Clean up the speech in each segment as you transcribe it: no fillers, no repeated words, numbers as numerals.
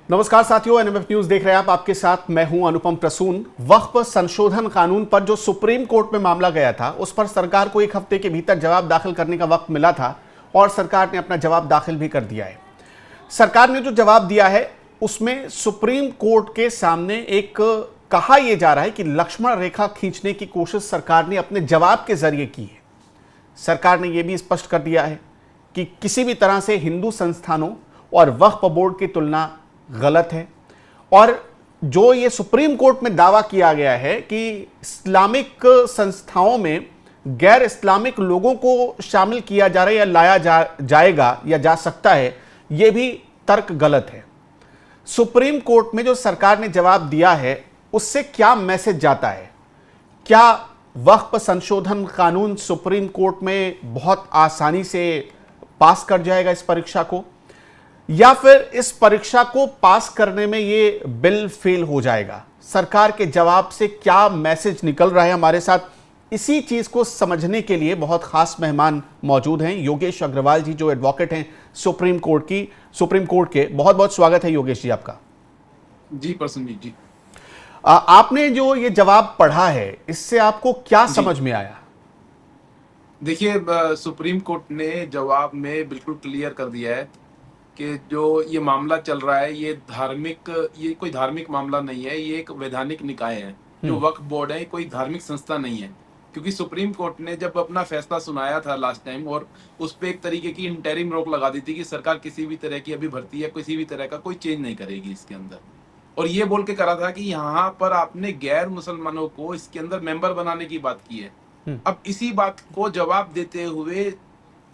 नमस्कार साथियों, NMF news देख रहे हैं आप। आपके साथ मैं हूं अनुपम प्रसून। वक्फ संशोधन कानून पर जो सुप्रीम कोर्ट में मामला गया था, उस पर सरकार को 1 हफ्ते के भीतर जवाब दाखिल करने का वक्त मिला था और सरकार ने अपना जवाब दाखिल भी कर दिया है। सरकार ने जो जवाब दिया है उसमें सुप्रीम कोर्ट के सामने एक कहा यह जा रहा है कि लक्ष्मण रेखा खींचने की कोशिश सरकार ने अपने जवाब के जरिए की है। सरकार ने यह भी स्पष्ट कर दिया है कि किसी भी तरह से हिंदू संस्थानों और वक्फ बोर्ड की तुलना गलत है। और जो ये सुप्रीम कोर्ट में दावा किया गया है कि इस्लामिक संस्थाओं में गैर इस्लामिक लोगों को शामिल किया जा रहा है या लाया जाएगा या जा सकता है, यह भी तर्क गलत है। सुप्रीम कोर्ट में जो सरकार ने जवाब दिया है उससे क्या मैसेज जाता है? क्या वक्फ संशोधन कानून सुप्रीम कोर्ट में बहुत आसानी से पास कर जाएगा इस परीक्षा को, या फिर इस परीक्षा को पास करने में ये बिल फेल हो जाएगा? सरकार के जवाब से क्या मैसेज निकल रहा है हमारे साथ, इसी चीज को समझने के लिए बहुत खास मेहमान मौजूद हैं। योगेश अग्रवाल जी, जो एडवोकेट हैं सुप्रीम कोर्ट के। बहुत बहुत स्वागत है योगेश जी आपका। जी प्रसन्न जी। आपने जो ये जवाब पढ़ा है, इससे आपको क्या समझ में आया? देखिए, सुप्रीम कोर्ट ने जवाब में बिल्कुल क्लियर कर दिया है कि जो ये मामला चल रहा है ये कोई धार्मिक मामला नहीं है, ये एक वैधानिक निकाय है। जो वक्फ बोर्ड है कोई धार्मिक संस्था नहीं है, क्योंकि सुप्रीम कोर्ट ने जब अपना फैसला सुनाया था लास्ट टाइम, और उस पर एक तरीके की इंटरिम रोक लगा दी थी कि सरकार किसी भी तरह की अभी भर्ती या किसी भी तरह का कोई चेंज नहीं करेगी इसके अंदर। और ये बोल के करा था कि यहाँ पर आपने गैर मुसलमानों को इसके अंदर मेंबर बनाने की बात की है। अब इसी बात को जवाब देते हुए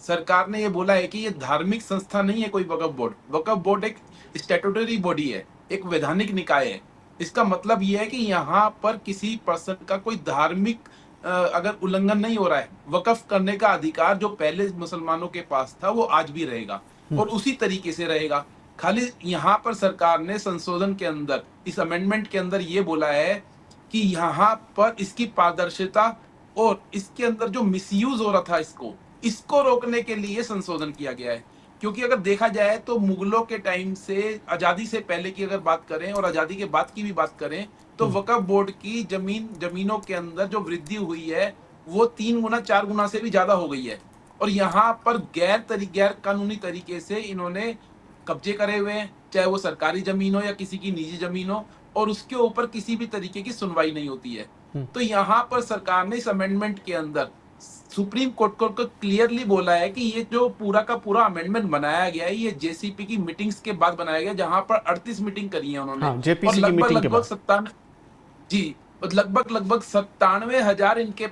सरकार ने ये बोला है कि ये धार्मिक संस्था नहीं है कोई वक्फ बोर्ड। वक्फ बोर्ड एक स्टैट्यूटरी बॉडी है, एक वैधानिक निकाय है। इसका मतलब ये है कि यहाँ पर किसी पर्सन का कोई धार्मिक अगर उल्लंघन नहीं हो रहा है, वक्फ करने का अधिकार जो पहले मुसलमानों के पास था वो आज भी रहेगा और उसी तरीके से रहेगा। खाली यहाँ पर सरकार ने संशोधन के अंदर, इस अमेंडमेंट के अंदर ये बोला है कि यहाँ पर इसकी पारदर्शिता और इसके अंदर जो मिसयूज हो रहा था इसको रोकने के लिए संशोधन किया गया है। क्योंकि अगर देखा जाए तो मुगलों के टाइम से, आजादी से पहले की अगर बात करें और आजादी के बाद की भी बात करें, तो वक्फ बोर्ड की जमीनों के अंदर जो वृद्धि हुई है वो 3 गुना 4 गुना से भी ज्यादा हो गई है। और यहाँ पर गैर कानूनी तरीके से इन्होंने कब्जे करे हुए हैं, चाहे वो सरकारी जमीन हो या किसी की निजी जमीन हो, और उसके ऊपर किसी भी तरीके की सुनवाई नहीं होती है। तो यहाँ पर सरकार ने इस अमेंडमेंट के अंदर सुप्रीम कोर्ट को क्लियरली बोला है कि ये जो पूरा का पूरा अमेंडमेंट बनाया गया है, ये जेसीपी की मीटिंग्स के बाद बनाया गया, जहां पर 38 मीटिंग करी है उन्होंने। हाँ, और जेपीसी की मीटिंग के बाद। लगभग 97,000 इनके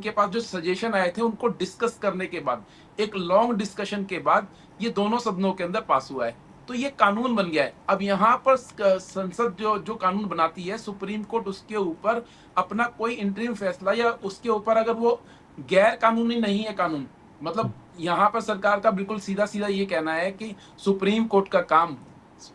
पास जो सजेशन आए थे उनको डिस्कस करने के बाद, एक लॉन्ग डिस्कशन के बाद ये दोनों सदनों के अंदर पास हुआ है। तो ये कानून बन गया है। अब यहाँ पर संसद जो कानून बनाती है, सुप्रीम कोर्ट उसके ऊपर अपना कोई इंटरिम फैसला, या उसके ऊपर अगर वो गैर कानूनी नहीं है कानून, मतलब यहाँ पर सरकार का बिल्कुल सीधा सीधा ये कहना है कि सुप्रीम कोर्ट का काम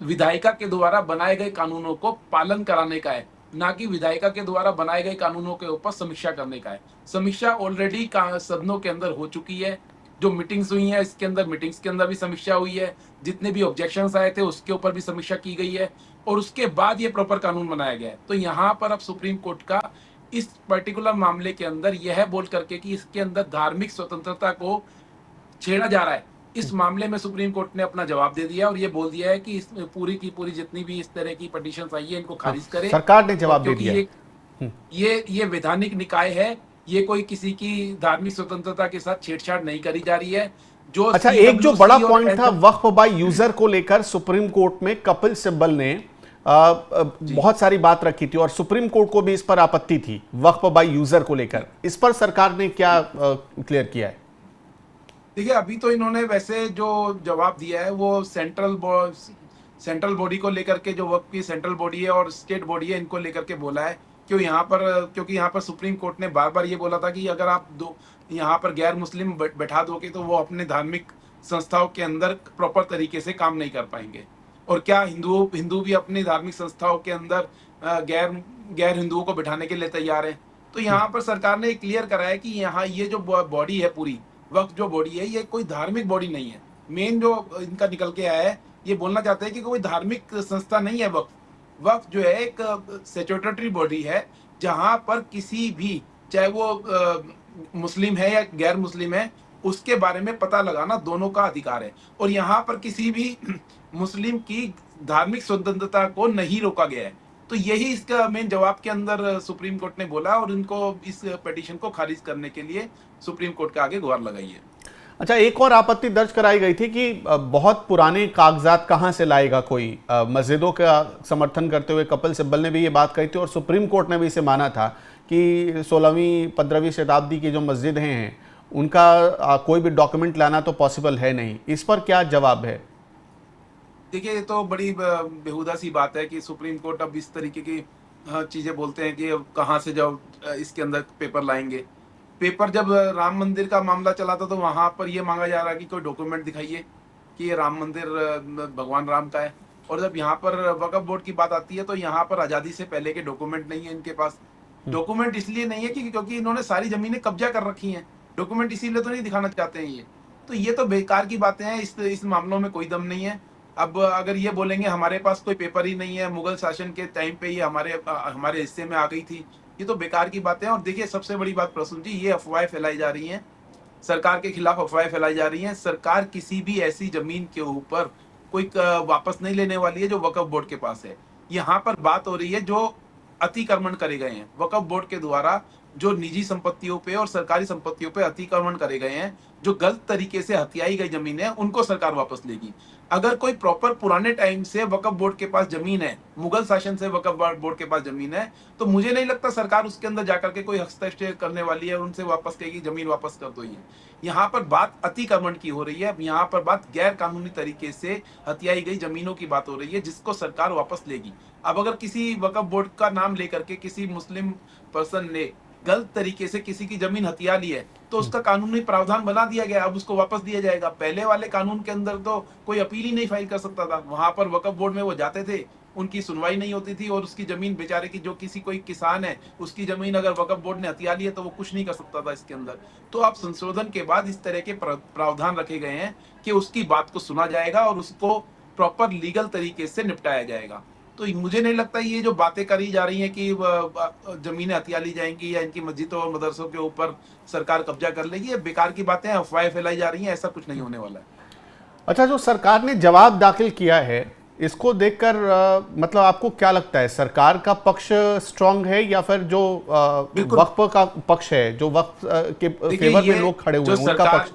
विधायिका के द्वारा बनाए गए कानूनों को पालन कराने का है, ना कि विधायिका के द्वारा बनाए गए कानूनों के ऊपर समीक्षा करने का है। समीक्षा ऑलरेडी सदनों के अंदर हो चुकी है। जो मीटिंग्स हुई हैं इसके अंदर, मीटिंग्स के अंदर भी समीक्षा हुई है। जितने भी ऑब्जेक्शंस आए थे उसके ऊपर भी समीक्षा की गई है, और उसके बाद ये प्रॉपर कानून बनाया गया है। तो यहाँ पर अब सुप्रीम कोर्ट का इस पर्टिकुलर मामले के अंदर यह बोल करके कि इसके अंदर धार्मिक स्वतंत्रता को छेड़ा जा रहा है, इस मामले में सुप्रीम कोर्ट ने अपना जवाब दे दिया और ये बोल दिया है कि इस पूरी की पूरी जितनी भी इस तरह की पिटीशंस आई है इनको खारिज करे। सरकार ने जवाब दे दिया। ये वैधानिक निकाय है, ये कोई किसी की धार्मिक स्वतंत्रता के साथ छेड़छाड़ नहीं करी जा रही है। जो अच्छा, एक जो बड़ा पॉइंट था वक्फ बाय यूजर को लेकर, सुप्रीम कोर्ट में कपिल सिब्बल ने बहुत सारी बात रखी थी और सुप्रीम कोर्ट को भी इस पर आपत्ति थी वक्फ बाय यूजर को लेकर। इस पर सरकार ने क्या क्लियर किया है? देखिए, अभी तो इन्होंने वैसे जो जवाब दिया है वो सेंट्रल बॉडी को लेकर के, जो वक्फ की सेंट्रल बॉडी है और स्टेट बॉडी है, इनको लेकर के बोला है। क्योंकि यहाँ पर सुप्रीम कोर्ट ने बार बार ये बोला था कि अगर आप यहाँ पर गैर मुस्लिम बैठा दोगे तो वो अपने धार्मिक संस्थाओं के अंदर प्रॉपर तरीके से काम नहीं कर पाएंगे। और क्या हिंदू भी अपनी धार्मिक संस्थाओं के अंदर गैर हिंदुओं को बिठाने के लिए तैयार है? तो यहाँ पर सरकार ने क्लियर करा है कि यहाँ ये जो बॉडी है पूरी वक्फ जो बॉडी है, ये कोई धार्मिक बॉडी नहीं है। मेन जो इनका निकल के आया है ये बोलना चाहते हैं कि कोई धार्मिक संस्था नहीं है वक्फ। वक्फ जो है एक स्टैट्यूटरी बॉडी है, जहाँ पर किसी भी, चाहे वो मुस्लिम है या गैर मुस्लिम है, उसके बारे में पता लगाना दोनों का अधिकार है। और यहाँ पर किसी भी मुस्लिम की धार्मिक स्वतंत्रता को नहीं रोका गया है। तो यही इसका मेन जवाब के अंदर सुप्रीम कोर्ट ने बोला, और इनको इस पिटीशन को खारिज करने के लिए सुप्रीम कोर्ट के आगे गुहार लगाई है। अच्छा, एक और आपत्ति दर्ज कराई गई थी कि बहुत पुराने कागजात कहां से लाएगा कोई। मस्जिदों का समर्थन करते हुए कपिल सिब्बल ने भी ये बात कही थी और सुप्रीम कोर्ट ने भी इसे माना था कि 16वीं 15वीं शताब्दी की जो मस्जिदें हैं उनका कोई भी डॉक्यूमेंट लाना तो पॉसिबल है नहीं। इस पर क्या जवाब है? देखिए, ये तो बड़ी बेहुदा सी बात है कि सुप्रीम कोर्ट अब इस तरीके की चीजें बोलते हैं कि अब कहाँ से जब इसके अंदर पेपर लाएंगे। पेपर जब राम मंदिर का मामला चला था तो वहां पर ये मांगा जा रहा है कि कोई डॉक्यूमेंट दिखाइए कि ये राम मंदिर भगवान राम का है। और जब यहाँ पर वक्फ बोर्ड की बात आती है तो यहाँ पर आजादी से पहले के डॉक्यूमेंट नहीं है इनके पास। डॉक्यूमेंट इसलिए नहीं है कि क्योंकि इन्होंने सारी जमीनें कब्जा कर रखी हैं। डॉक्यूमेंट इसीलिए तो नहीं दिखाना चाहते हैं ये। तो ये तो बेकार की बातें हैं, इस मामलों में कोई दम नहीं है। अब अगर ये बोलेंगे हमारे पास कोई पेपर ही नहीं है, मुगल शासन के टाइम पे ये हमारे हिस्से में आ गई थी, ये तो बेकार की बातें हैं। और देखिए, सबसे बड़ी बात प्रसून जी, ये अफवाहें फैलाई जा रही हैं, सरकार के खिलाफ अफवाहें फैलाई जा रही हैं। सरकार किसी भी ऐसी जमीन के ऊपर कोई वापस नहीं लेने वाली है जो वक्फ बोर्ड के पास है। यहाँ पर बात हो रही है जो अतिक्रमण करे गए हैं वक्फ बोर्ड के द्वारा, जो निजी संपत्तियों पे और सरकारी संपत्तियों पे अतिक्रमण करे गए हैं, जो गलत तरीके से हथियाई गई जमीन है, उनको सरकार वापस लेगी। अगर कोई प्रॉपर पुराने टाइम से वक्फ बोर्ड के पास जमीन है, मुगल शासन से वक्फ बोर्ड के पास जमीन है, तो मुझे नहीं लगता सरकार उसके अंदर जाकर के कोई हस्तक्षेप करने वाली है और उनसे वापस कहेगी जमीन वापस कर दो। ये यहाँ पर बात अतिक्रमण की हो रही है, यहाँ पर बात गैर कानूनी तरीके से हथियाई गई जमीनों की बात हो रही है, जिसको सरकार वापस लेगी। अब अगर किसी वक्फ बोर्ड का नाम लेकर के किसी मुस्लिम पर्सन ने गलत तरीके से किसी की जमीन हथिया ली है, तो उसका कानूनी प्रावधान बना दिया गया, अब उसको वापस दिया जाएगा। पहले वाले कानून के अंदर तो कोई अपील ही नहीं फाइल कर सकता था। वहां पर वक्फ बोर्ड में वो जाते थे, उनकी सुनवाई नहीं होती थी, और उसकी जमीन बेचारे की, जो किसी कोई किसान है उसकी जमीन अगर वक्फ बोर्ड ने हथिया ली है तो वो कुछ नहीं कर सकता था इसके अंदर। तो अब संशोधन के बाद इस तरह के प्रावधान रखे गए हैं कि उसकी बात को सुना जाएगा और उसको प्रॉपर लीगल तरीके से निपटाया जाएगा। तो मुझे नहीं लगता ये जो बातें करी जा रही हैं कि जमीनें हथिया ली जाएंगी या इनकी मस्जिदों और मदरसों के ऊपर सरकार कब्जा कर लेगी, ये बेकार की बातें हैं, अफवाहें फैलाई जा रही हैं, ऐसा कुछ नहीं होने वाला है। अच्छा, जो सरकार ने जवाब दाखिल किया है इसको देखकर मतलब आपको क्या लगता है, सरकार का पक्ष स्ट्रांग है या फिर जो वक्फ का पक्ष है, जो वक्फ के फेवर में लोग खड़े हुए हैं उनका पक्ष?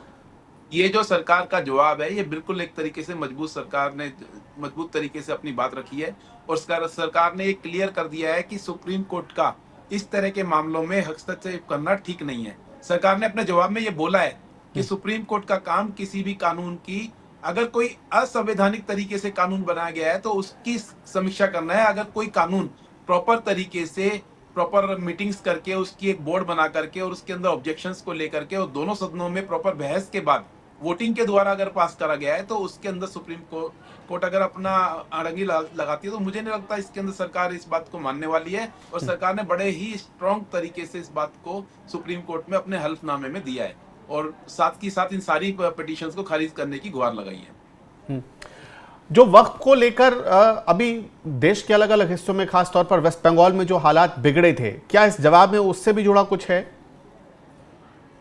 ये जो सरकार का जवाब है, ये बिल्कुल एक तरीके से सरकार ने मजबूत तरीके से अपनी बात रखी है। और सरकार ने ये क्लियर कर दिया है कि सुप्रीम कोर्ट का इस तरह के मामलों में हस्तक्षेप करना ठीक नहीं है। सरकार ने अपने जवाब में ये बोला है कि सुप्रीम कोर्ट का काम किसी भी कानून की, अगर कोई असंवैधानिक तरीके से कानून बनाया गया है तो उसकी समीक्षा करना है। अगर कोई कानून प्रॉपर तरीके से, प्रॉपर मीटिंग्स करके, उसकी एक बोर्ड बना करके और उसके अंदर ऑब्जेक्शंस को लेकर के और दोनों सदनों में प्रॉपर बहस के बाद वोटिंग के द्वारा अगर पास करा गया है, तो उसके अंदर सुप्रीम कोर्ट अगर अपना अड़ंगी लगाती है, तो मुझे नहीं लगता इसके अंदर सरकार इस बात को मानने वाली है। और सरकार ने बड़े ही स्ट्रॉन्ग तरीके से इस बात को सुप्रीम कोर्ट में अपने हल्फनामे में दिया है और साथ ही साथ इन सारी पिटीशंस को खारिज करने की गुहार लगाई है। जो वक्फ को लेकर अभी देश के अलग अलग हिस्सों में, खासतौर पर वेस्ट बंगाल में जो हालात बिगड़े थे, क्या इस जवाब में उससे भी जुड़ा कुछ है?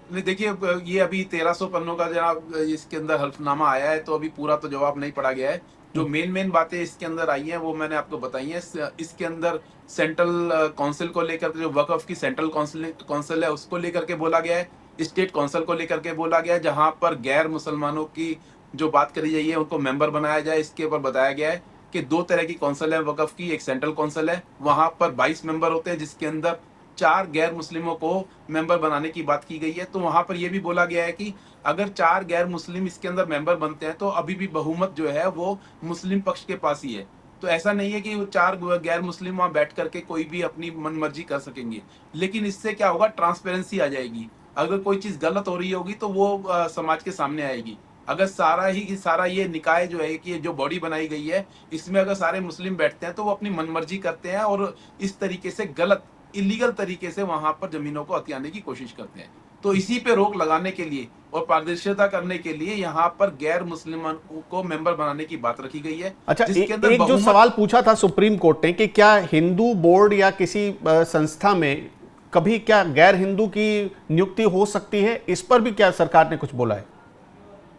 नहीं, देखिए, ये अभी 1300 पन्नों का जनाब इसके अंदर हल्फनामा आया है, तो अभी पूरा तो जवाब नहीं पढ़ा गया है। जो मेन बातें इसके अंदर आई हैं वो मैंने आपको बताई हैं। इसके अंदर सेंट्रल काउंसिल को लेकर, जो वक्फ की सेंट्रल काउंसिल है उसको लेकर के बोला गया है, स्टेट काउंसिल को लेकर के बोला गया है, जहां पर गैर मुसलमानों की जो बात करी जाइए उनको मेंबर बनाया जाए। इसके ऊपर बताया गया है कि 2 तरह की काउंसिल है वक्फ की। एक सेंट्रल काउंसिल है, वहां पर 22 मेंबर होते हैं, जिसके अंदर 4 गैर मुस्लिमों को मेंबर बनाने की बात की गई है। तो वहां पर यह भी बोला गया है कि अगर 4 गैर मुस्लिम इसके अंदर मेंबर बनते हैं तो अभी भी बहुमत जो है वो मुस्लिम पक्ष के पास ही है। तो ऐसा नहीं है कि वो 4 गैर मुस्लिम वहां बैठ करके कोई भी अपनी मनमर्जी कर सकेंगे, लेकिन इससे क्या होगा, ट्रांसपेरेंसी आ जाएगी। अगर कोई चीज गलत हो रही होगी तो वो समाज के सामने आएगी। अगर सारा ये निकाय जो है, कि ये जो बॉडी बनाई गई है, इसमें अगर सारे मुस्लिम बैठते हैं तो वो अपनी मनमर्जी करते हैं और इस तरीके से गलत, इलीगल तरीके से वहां पर जमीनों को हथियाने की कोशिश करते हैं। तो इसी पे रोक लगाने के लिए और पारदर्शिता करने के लिए यहाँ पर गैर मुसलमानों को मेंबर बनाने की बात रखी गई है। अच्छा, जिसके अंदर एक जो बहुमत सवाल पूछा था सुप्रीम कोर्ट ने कि क्या हिंदू बोर्ड या किसी संस्था में कभी क्या गैर हिंदू की नियुक्ति हो सकती है, इस पर भी क्या सरकार ने कुछ बोला है?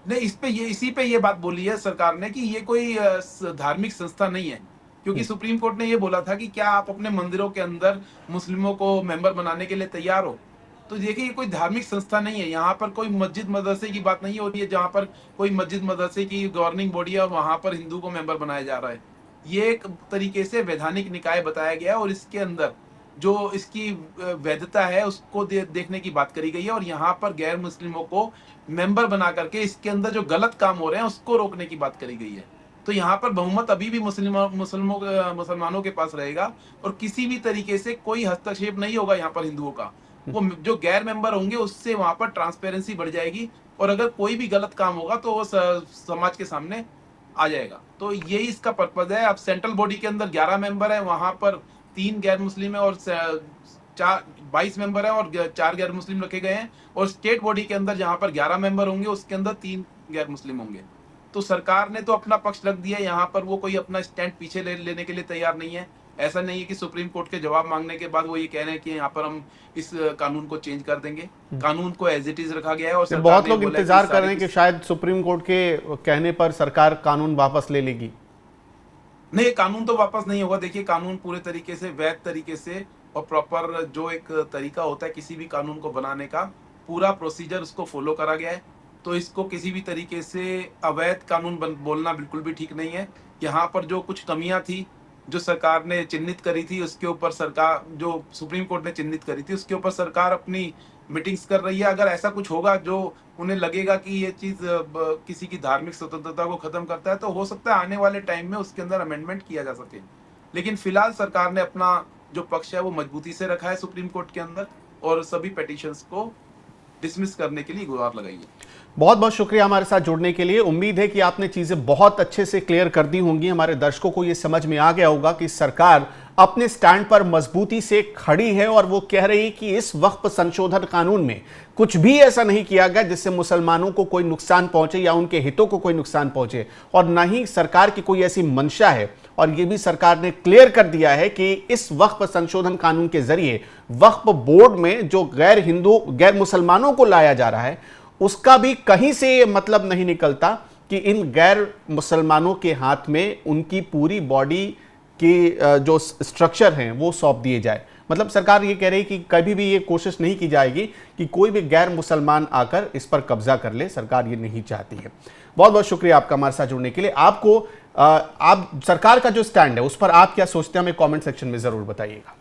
नहीं, इसी पे ये बात बोली है सरकार ने कि ये कोई धार्मिक संस्था नहीं है, क्योंकि सुप्रीम कोर्ट ने ये बोला था कि क्या आप अपने मंदिरों के अंदर मुस्लिमों को मेंबर बनाने के लिए तैयार हो। तो देखिए, ये कोई धार्मिक संस्था नहीं है, यहाँ पर कोई मस्जिद मदरसे की बात नहीं हो रही है जहाँ पर कोई मस्जिद मदरसे की गवर्निंग बॉडी है और वहां पर हिंदू को मेंबर बनाया जा रहा है। ये एक तरीके से वैधानिक निकाय बताया गया है और इसके अंदर जो इसकी वैधता है उसको देखने की बात करी गई है और यहाँ पर गैर मुस्लिमों को मेंबर बना करके इसके अंदर जो गलत काम हो रहे हैं उसको रोकने की बात करी गई है। तो यहाँ पर बहुमत अभी भी मुसलमानों के पास रहेगा और किसी भी तरीके से कोई हस्तक्षेप नहीं होगा यहाँ पर हिंदुओं का। वो जो गैर मेंबर होंगे उससे वहां पर ट्रांसपेरेंसी बढ़ जाएगी और अगर कोई भी गलत काम होगा तो वो समाज के सामने आ जाएगा। तो यही इसका पर्पज है। अब सेंट्रल बॉडी के अंदर 11 मेंबर है, वहां पर 3 गैर मुस्लिम है और 22 मेंबर है और 4 गैर मुस्लिम रखे गए हैं और स्टेट बॉडी के अंदर जहां पर 11 मेंबर होंगे उसके अंदर 3 गैर मुस्लिम होंगे। तो सरकार ने तो अपना पक्ष रख दिया है, यहाँ पर वो कोई अपना स्टैंड पीछे लेने के लिए तैयार नहीं है। ऐसा नहीं है कि सुप्रीम कोर्ट के जवाब मांगने के बाद वो ये कह रहे हैं कि यहाँ पर हम इस कानून को चेंज कर देंगे। कानून को एज इट इज रखा गया है और सरकार बहुत ने लोग बोला है इंतजार कर रहे हैं कि शायद सुप्रीम कोर्ट के कहने पर सरकार कानून वापस ले लेगी। नहीं, कानून तो वापस नहीं होगा। देखिए, कानून पूरे तरीके से वैध तरीके से और प्रॉपर जो एक तरीका होता है किसी भी कानून को बनाने का, पूरा प्रोसीजर उसको फॉलो करा गया है। तो इसको किसी भी तरीके से अवैध कानून बोलना बिल्कुल भी ठीक नहीं है। यहाँ पर जो कुछ कमियां थी जो सरकार ने चिन्हित करी थी उसके ऊपर सरकार, जो सुप्रीम कोर्ट ने चिन्हित करी थी उसके ऊपर सरकार अपनी मीटिंग्स कर रही है। अगर ऐसा कुछ होगा जो उन्हें लगेगा कि ये चीज किसी की धार्मिक स्वतंत्रता को खत्म करता है तो हो सकता है आने वाले टाइम में उसके अंदर अमेंडमेंट किया जा सके। लेकिन फिलहाल सरकार ने अपना जो पक्ष है वो मजबूती से रखा है सुप्रीम कोर्ट के अंदर और सभी पेटिशंस को डिसमिस करने के लिए गुहार लगाई है। बहुत बहुत शुक्रिया हमारे साथ जुड़ने के लिए। उम्मीद है कि आपने चीजें बहुत अच्छे से क्लियर कर दी होंगी। हमारे दर्शकों को यह समझ में आ गया होगा कि सरकार अपने स्टैंड पर मजबूती से खड़ी है और वो कह रही है कि इस वक्फ संशोधन कानून में कुछ भी ऐसा नहीं किया गया जिससे मुसलमानों को कोई नुकसान पहुंचे या उनके हितों को कोई नुकसान पहुंचे, और न ही सरकार की कोई ऐसी मंशा है। और ये भी सरकार ने क्लियर कर दिया है कि इस वक्फ संशोधन कानून के जरिए वक्फ बोर्ड में जो गैर हिंदू गैर मुसलमानों को लाया जा रहा है उसका भी कहीं से ये मतलब नहीं निकलता कि इन गैर मुसलमानों के हाथ में उनकी पूरी बॉडी की जो स्ट्रक्चर हैं वो सौंप दिए जाए। मतलब सरकार ये कह रही है कि कभी भी ये कोशिश नहीं की जाएगी कि कोई भी गैर मुसलमान आकर इस पर कब्जा कर ले। सरकार ये नहीं चाहती है। बहुत बहुत शुक्रिया आपका हमारे साथ जुड़ने के लिए। आप सरकार का जो स्टैंड है उस पर आप क्या सोचते हैं हमें कमेंट सेक्शन में जरूर बताइएगा।